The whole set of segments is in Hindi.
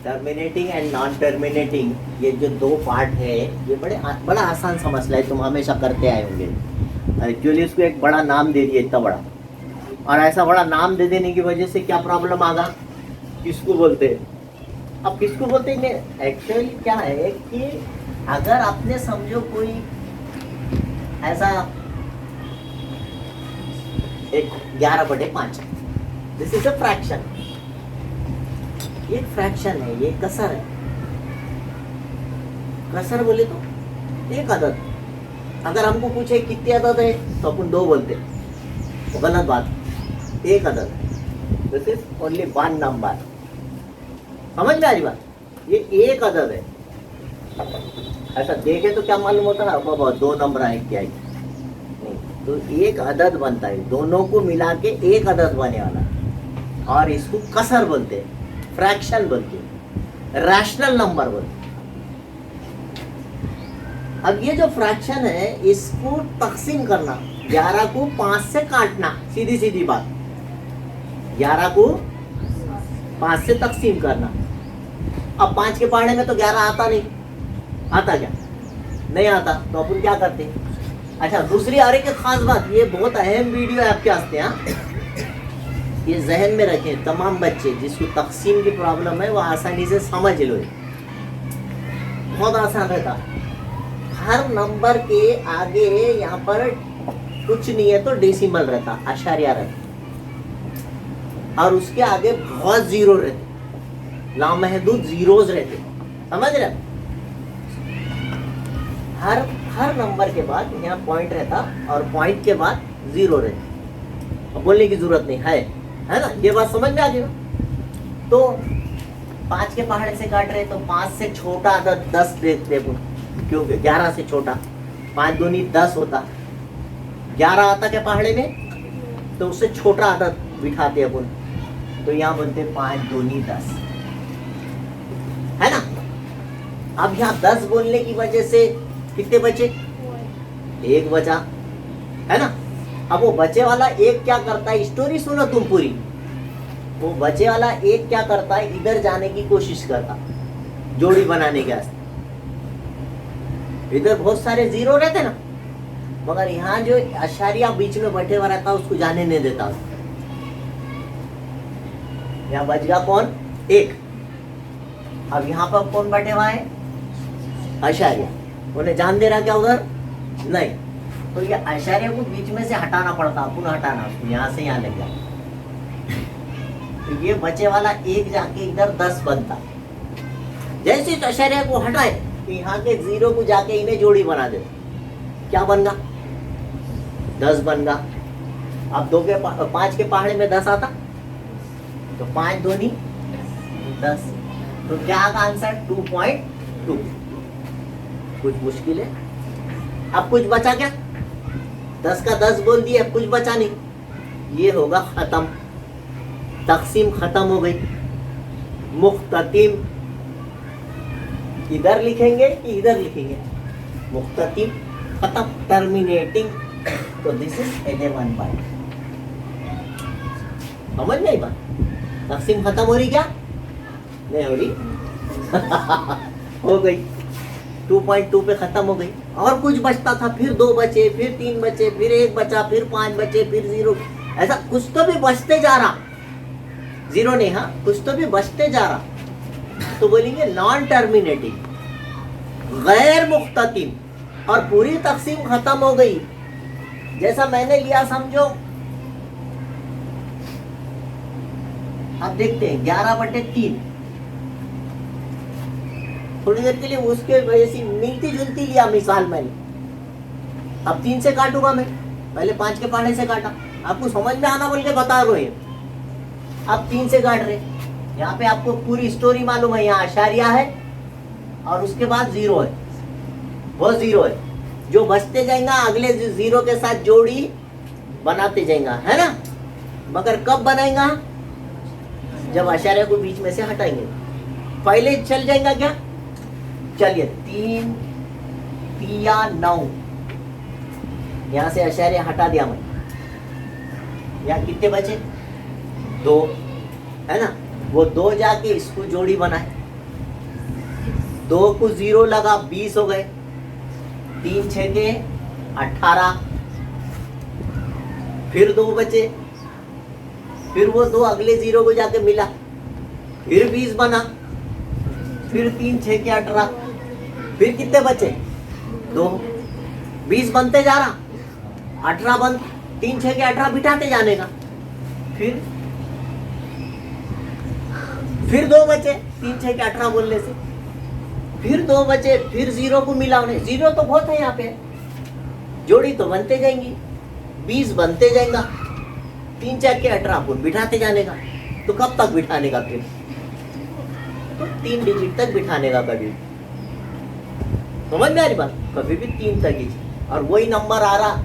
टर्मिनेटिंग एंड नॉन टर्मिनेटिंग, ये जो दो पार्ट है ये बड़ा आसान सा मसला है, तुम हमेशा करते आए होंगे। एक्चुअली इसको एक बड़ा नाम दे दिए, इतना बड़ा, और ऐसा बड़ा नाम दे देने की वजह से क्या प्रॉब्लम आगा, किसको बोलते हैं, अब किसको बोलते हैं। एक्चुअली क्या है कि अगर आपने समझो कोई ऐसा एक 11/5, दिस इज अ फ्रैक्शन, ये फ्रैक्शन है, ये कसर है। कसर बोले तो एक अदद, अगर हमको पूछे कितनी अदद है तो अपन 2 बोलते, तो गलत बात, एक अदद, दिस इज ओनली 1 नंबर। समझ में आ रही बात, ये एक अदद है। ऐसा देखे तो क्या मालूम होता है बाबा 2 नंबर है क्या है, नहीं, तो एक अदद बनता है, दोनों को मिला के एक अदद बने वाला, और इसको कसर बोलते हैं, फ्रैक्शन बोलते हैं, रैशनल नंबर बोलते हैं। अब ये जो फ्रैक्शन है इसको तकसीम करना, 11 को 5 से काटना, सीधी सीधी बात, 11 को 5 से तकसीम करना। अब 5 के पहाड़े में तो 11 आता नहीं, आता क्या, नहीं आता, तो अपन क्या करते हैं। अच्छा, दूसरी और एक खास बात, ये बहुत अहम वीडियो है आपके वास्ते, हाँ, ये जहन में रखें तमाम बच्चे जिसको तकसीम की प्रॉब्लम है वो आसानी से समझ लो, बहुत आसान रहता। हर नंबर के आगे यहाँ पर कुछ नहीं है तो डेसिमल रहता, आशारिया रहता, और उसके आगे बहुत जीरो रहते, लामहदूद जीरोज रहते, समझ रहे। हर नंबर के बाद यहाँ पॉइंट रहता और पॉइंट के बाद जीरो रहती, अब बोलने की जरूरत नहीं है ना, ये बात समझ में आ गई। तो 5 के पहाड़े से काट रहे तो 5 से छोटा अदद 10 देखते, क्योंकि 11 से छोटा, 5 दूनी 10 होता, 11 आता क्या पहाड़े में, तो उससे छोटा अदद बिठाते अपन, तो यहाँ बनते 5 दूनी 10, है ना। अब यहाँ 10 बोलने की वजह से कितने बचे, 1 बचा, है ना। अब वो बचे वाला एक क्या करता है, स्टोरी सुनो तुम पूरी, वो बचे वाला एक क्या करता है, इधर जाने की कोशिश करता जोड़ी बनाने के वास्ते, इधर बहुत सारे जीरो रहते ना, मगर यहाँ जो अशारिया बीच में बैठे हुआ रहता उसको जाने नहीं देता। यहाँ बच गया कौन, 1, अब यहाँ पर कौन बैठे हुआ है, अशारिया, उन्हें जान दे रहा क्या उधर, नहीं, तो ये आशार्य को बीच में से हटाना पड़ता, पुनः हटाना उसको, यहाँ से यहाँ लग जाए, तो ये बचे वाला 1 जाके इधर 10 बनता, जैसे इस आशार्य को हटाए तो यहाँ के 0 को जाके इन्हें जोड़ी बना दे, क्या बन गया, 10 बन गया। अब 5 के पहाड़े में 10 आता, तो 5 दूनी 10, तो क्या आगा आंसर 2.2। कुछ मुश्किल है, अब कुछ बचा क्या, 10 का 10 बोल दिया, कुछ बचा नहीं, ये होगा खत्म, तकसीम खत्म हो गई। मुख्ततिम इधर लिखेंगे कि इधर लिखेंगे, मुख्ततिम खत्म, टर्मिनेटिंग, तो दिस इज 11/5। समझ में आई बात, तकसीम खत्म हो रही क्या, नहीं हो रही हो गई, 2.2 पे खत्म हो गई। और कुछ बचता था, फिर 2 बचे, फिर 3 बचे, फिर 1 बचा, फिर 5 बचे, फिर 0, ऐसा कुछ तो भी बचते जा रहा, 0 नहीं, हाँ कुछ तो भी बचते जा रहा, तो बोलेंगे नॉन टर्मिनेटिंग, गैर मुख्ततिम, और पूरी तकसीम खत्म हो गई। जैसा मैंने लिया समझो, अब देखते हैं 11/3, थोड़ी देर के लिए उसके वजह से मिलती जुलती लिया मिसाल मैंने, अब 3 से काटूंगा मैं, पहले 5 के पहाड़े से काटा, आपको समझ में आना बोल के बता रहे हैं, अब 3 से काट रहे, यहाँ पे आपको पूरी स्टोरी मालूम है, यहाँ आशारिया है और उसके बाद 0 है, वो 0 है, जो बचते जाएगा अगले 0 के साथ जोड़ी बनाते जाएगा, है ना, मगर कब बनाएगा, जब आशारिया को बीच में से हटाएंगे, पहले चल जाएगा क्या, चलिए 3 3 9, यहाँ से आशार्य हटा दिया मैं, यहाँ कितने बचे, 2, है ना, वो 2 जाके इसको जोड़ी बनाए, 2 को 0 लगा 20 हो गए, 3 6 के 18, फिर 2 बचे, फिर वो 2 अगले 0 को जाके मिला, फिर 20 बना, फिर 3 6 के 18, फिर कितने बचे 2, 20 बनते जा रहा, 18 बन, 3 6 के 18 बिठाते जाने का, फिर 2 बचे 3 6 के 18 बोलने से, फिर 2 बचे, फिर 0 को मिला उन्हें, 0 तो बहुत है यहाँ पे, जोड़ी तो बनते जाएंगी, 20 बनते जाएगा, 3 4 के 18 अपन बिठाते जाने का, तो कब तक बिठाने का फिर, तो 3 डिजिट तक बिठाने का कभी, समझ में आ रही बात, कभी भी 3 तक ही, और वही नंबर आ रहा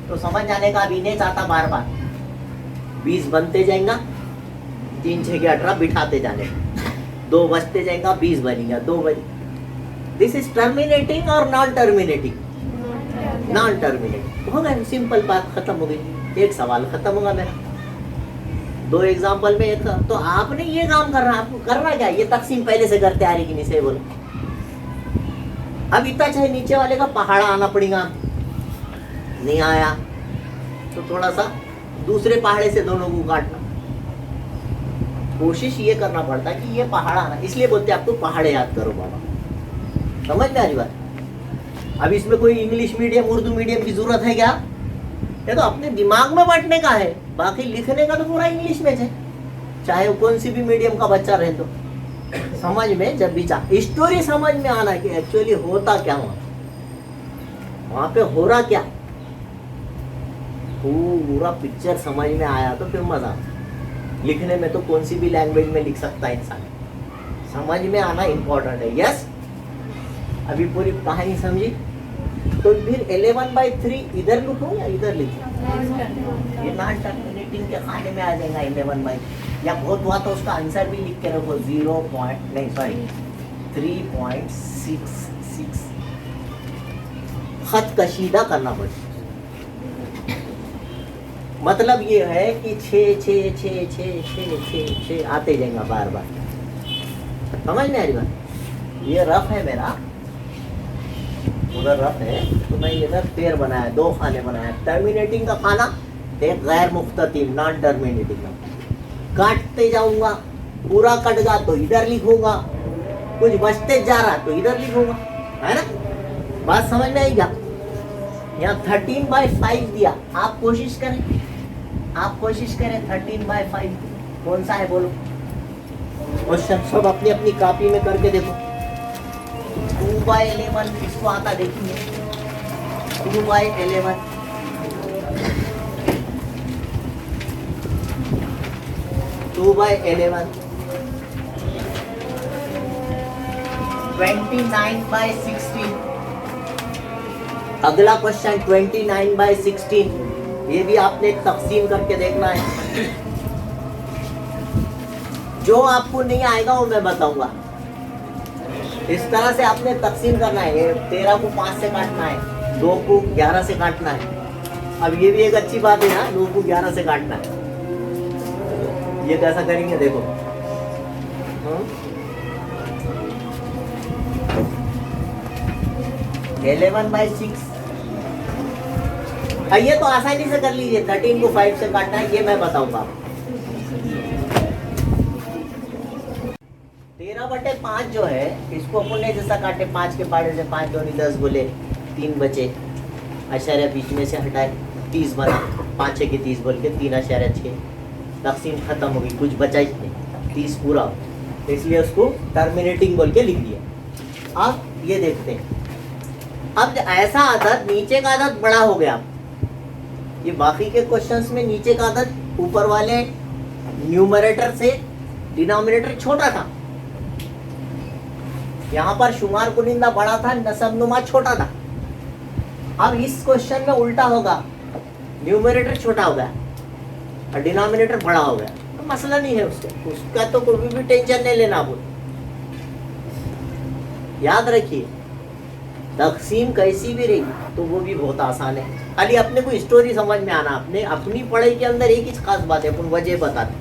तो समझ जाने का, अभी नहीं चाहता बार बार, 20 बनते जाएगा, 3 6 के 18 बिठाते जाने का, 2 बचते जाएगा, 20 बनेगा, 2 बज, दिस इज टर्मिनेटिंग और नॉन टर्मिनेटिंग, नॉन टर्मिनेटिंग हो गया, सिंपल बात खत्म हो गई, एक सवाल खत्म होगा मेरा, 2 एग्जाम्पल में एक, तो आपने ये काम करना, आपको करना क्या, ये तकसीम पहले से करते आ रही कि नहीं, सही बोलो, अब इतना चाहे नीचे वाले का पहाड़ा आना पड़ेगा, नहीं आया तो थोड़ा सा दूसरे पहाड़े से दोनों को काटना, कोशिश ये करना पड़ता है कि ये पहाड़ आना, इसलिए बोलते हैं आपको पहाड़े याद करो बाबा, समझ में आ रही बात। अब इसमें कोई इंग्लिश मीडियम उर्दू मीडियम की जरूरत है क्या, ये तो अपने दिमाग में बैठने का है, बाकी लिखने का तो पूरा इंग्लिश में है, चाहे वो कौन सी भी मीडियम का बच्चा रहे, तो समझ में जब भी चाहे स्टोरी समझ में आना कि एक्चुअली होता क्या वहां पे हो रहा क्या, पूरा पिक्चर समझ में आया तो फिर मजा, लिखने में तो कौन सी भी लैंग्वेज में लिख सकता है इंसान, समझ में आना इंपॉर्टेंट है, यस। अभी पूरी कहानी समझी, तो फिर 11/3 इधर लिखूं या इधर लिखूं, ये नॉन टर्मिनेटिंग के खाने में आ जाएगा 11/, या बहुत हुआ तो उसका आंसर भी लिख के रखो 3.66 खत कशीदा करना पड़ेगा, मतलब ये है कि 6 6 6 6 6 6 6 आते जाएगा बार बार, समझ में आ रही बात। ये रफ है मेरा, उधर रफ है तो मैं इधर पेड़ बनाया, 2 खाने बनाया, टर्मिनेटिंग का खाना, एक गैर मुख्ततिम नॉन टर्मिनेटिंग का, काटते जाऊंगा, पूरा कट गया तो इधर लिखूंगा, कुछ बचते जा रहा तो इधर लिखूंगा, है ना, बात समझ में आई क्या। यहाँ 13/5 दिया, आप कोशिश करें 13/5 कौन सा है बोलो, क्वेश्चन सब अपनी अपनी कॉपी में करके देखो। 2/11 किसको आता देखेंगे, 2/11 2/11 29/16, अगला क्वेश्चन 29/16, ये भी आपने तकसीम करके देखना है, जो आपको नहीं आएगा वो मैं बताऊंगा, इस तरह से आपने तकसीम करना है, 13 को 5 से काटना है, 2 को 11 से काटना है, अब ये भी एक अच्छी बात है ना, 2 को 11 से काटना है, ये कैसा करेंगे देखो, 11/6, ये तो आसानी से कर लीजिए, 13 को 5 से काटना है, ये मैं बताऊंगा। 13/5 जो है, इसको अपन ने जैसा काटे, 5 के पाड़े से 5 दूनी 10 बोले, 3 बचे, आशार्य बीच में से हटाए, 30 बना, 5 6 के 30 बोल के 3/6, तकसीम खत्म हो गई, कुछ बचा ही नहीं, 30 पूरा, इसलिए उसको टर्मिनेटिंग बोल के लिख दिया। अब ये देखते हैं, अब ऐसा आदत, नीचे का आदत बड़ा हो गया, ये बाकी के क्वेश्चंस में नीचे का आदत ऊपर वाले न्यूमरेटर से डिनोमिनेटर छोटा था, यहाँ पर शुमार कुनिंदा बड़ा था, नसबनुमा छोटा था। अब इस क्वेश्चन में उल्टा होगा, न्यूमरेटर छोटा हो गया और डिनोमिनेटर बड़ा हो गया, तो मसला नहीं है उसका तो कोई भी टेंशन नहीं लेना। बोल याद रखिए, तकसीम कैसी भी रही तो वो भी बहुत आसान है, खाली अपने को स्टोरी समझ में आना। अपने अपनी पढ़ाई के अंदर एक ही खास बात है, अपन वजह बताते।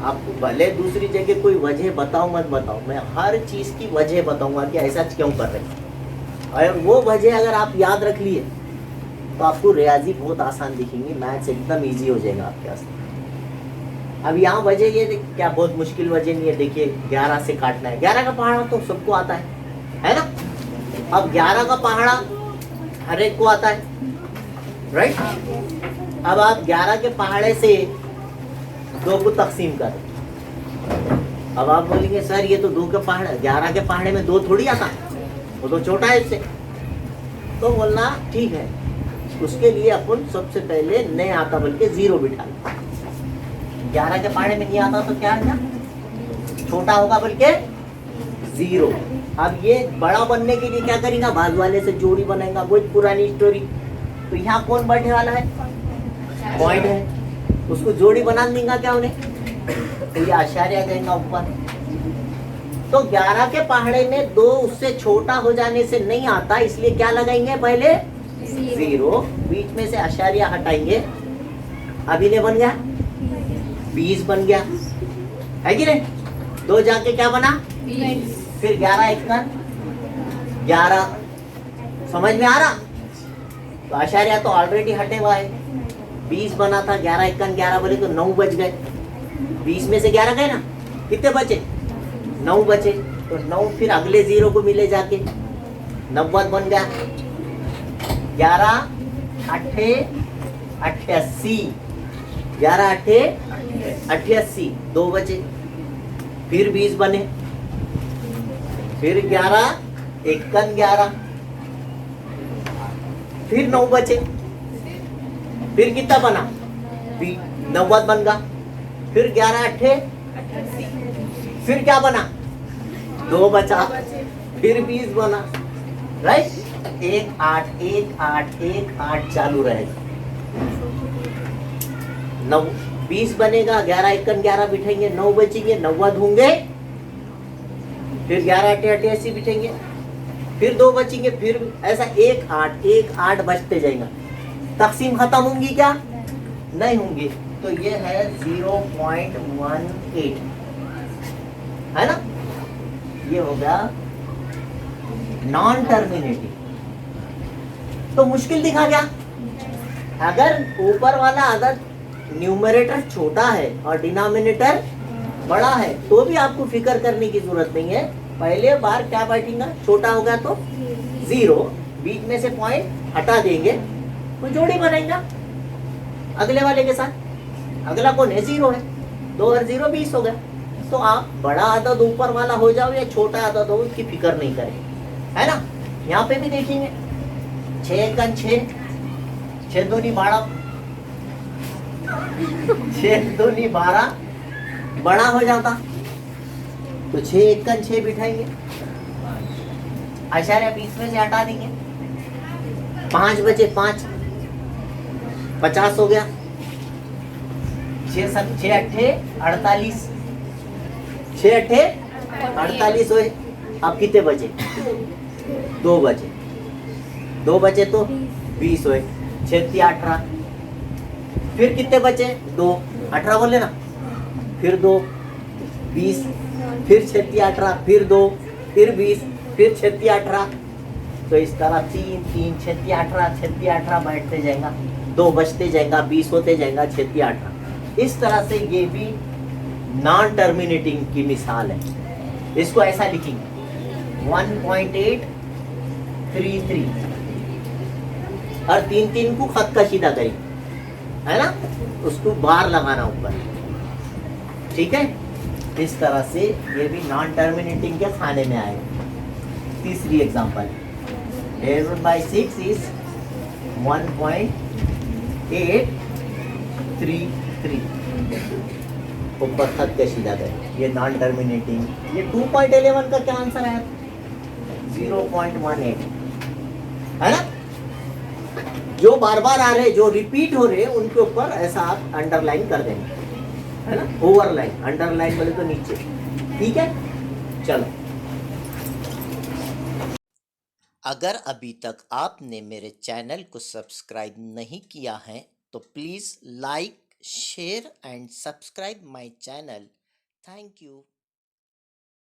आपको भले दूसरी जगह कोई वजह बताओ मत बताओ, मैं हर चीज़ की वजह बताऊंगा कि ऐसा क्यों कर रहे हैं। और वो वजह अगर आप याद रख लिए तो आपको रियाजी बहुत आसान दिखेंगी, मैथ्स एकदम इजी हो जाएगा आपके वास्ते। अब यहाँ वजह ये क्या बहुत मुश्किल वजह नहीं है। देखिए 11 से काटना है, 11 का पहाड़ा तो सबको आता है ना। अब 11 का पहाड़ा हर एक को आता है, राइट। अब आप 11 के पहाड़े से 2 को तकसीम कर, अब आप बोलेंगे सर ये तो 2 के पहाड़े, 11 के पहाड़े में 2 थोड़ी आता, वो तो छोटा है इससे। तो बोलना ठीक है, उसके लिए अपन सबसे पहले नहीं आता बल्कि 0 बिठा लें। 11 के पहाड़े में नहीं आता तो क्या है, छोटा होगा बल्कि 0। अब ये बड़ा बनने के लिए क्या करेगा, बाजू वाले से जोड़ी बनाएगा, वो पुरानी स्टोरी। तो यहाँ कौन बैठने वाला है, पॉइंट है, उसको जोड़ी बना देगा क्या उन्हें, तो ये आशार्य देगा ऊपर। तो 11 के पहाड़े में 2 उससे छोटा हो जाने से नहीं आता, इसलिए क्या लगाएंगे पहले 0, बीच में से आशार्य हटाएंगे। अब इन्हें बन गया 20 बन गया, है कि नहीं। 2 जाके क्या बना 20, फिर 11 1 11, समझ में आ रहा। तो आशार्य तो ऑलरेडी हटे हुआ है, 20 बना था, 11 1 11 बोले तो 9 बच गए। 20 में से 11 गए ना, कितने बचे 9 बचे। तो 9 फिर अगले 0 को मिले जाके 90 बन गया। 11 8 88, 11 8 88, 2 बचे। फिर 20 बने, फिर 11 1 11, फिर 9 बचे। फिर कितना बना 90 बन गया। फिर 11 8 फिर क्या बना 2 बचा, फिर 20 बना, राइट। 1 8 1 8 1 8 चालू रहेगा। 9 20 बनेगा, 11 1 11 बिठेंगे, 9 बचेंगे, 90 होंगे। फिर 11 8 88 बिठेंगे, फिर 2 बचेंगे, फिर ऐसा 1 8 बचते जाएगा। तकसीम खत्म होंगी क्या, नहीं होंगी। तो ये है 0.18, है ना। ये हो गया नॉन टर्मिनेटिव। तो मुश्किल दिखा क्या, अगर ऊपर वाला अदद न्यूमरेटर छोटा है और डिनोमिनेटर बड़ा है तो भी आपको फिक्र करने की जरूरत नहीं है। पहले बार क्या बैठेगा, छोटा होगा तो 0, बीच में से पॉइंट हटा देंगे, तो जोड़ी बनाएगा अगले वाले के साथ। अगला कौन है, 0 है, 2 और 0 20 हो गया। तो आप बड़ा अदद ऊपर वाला हो जाओ या छोटा अदद हो, उसकी फिक्र नहीं करें, है ना। यहाँ पे भी देखेंगे 6 1 6, 6 2 12, 6 2 12 बड़ा हो जाता, तो 6 1 6 बिठाएंगे, आशार्य बीच में से हटा देंगे। 5 बचे, 5 50 हो गया। 6 8 48, 6 8 48 हुए। अब कितने बचे, 2 बचे, 2 बचे तो 20 हुए। 6 3 18, फिर कितने बचे 2, 18 बोले ना, फिर 2 20, फिर 6 3 18, फिर 2, फिर 20, फिर 6 3 18। तो इस तरह 3 3 6 3 18 6 3 18 बैठते जाएगा, 2 बचते जाएगा, 20 होते जाएगा, 6 3 18। इस तरह से ये भी नॉन टर्मिनेटिंग की मिसाल है। इसको ऐसा लिखेंगे 1.833 और 3 3 को खत कशीदा करेंगे, है ना, उसको बार लगाना ऊपर, ठीक है। इस तरह से ये भी नॉन टर्मिनेटिंग के खाने में आएगा। तीसरी एग्जांपल 11/6 इज 1.833, ऊपर खत कशीदा करें, ये नॉन टर्मिनेटिंग। ये 2.11 का क्या आंसर है, 0.18, है ना। जो बार बार आ रहे, जो रिपीट हो रहे, उनके ऊपर ऐसा आप अंडरलाइन कर देंगे, है ना, ओवरलाइन, अंडरलाइन बोले तो नीचे, ठीक है। चलो, अगर अभी तक आपने मेरे चैनल को सब्सक्राइब नहीं किया है तो please like share and subscribe my channel. Thank you.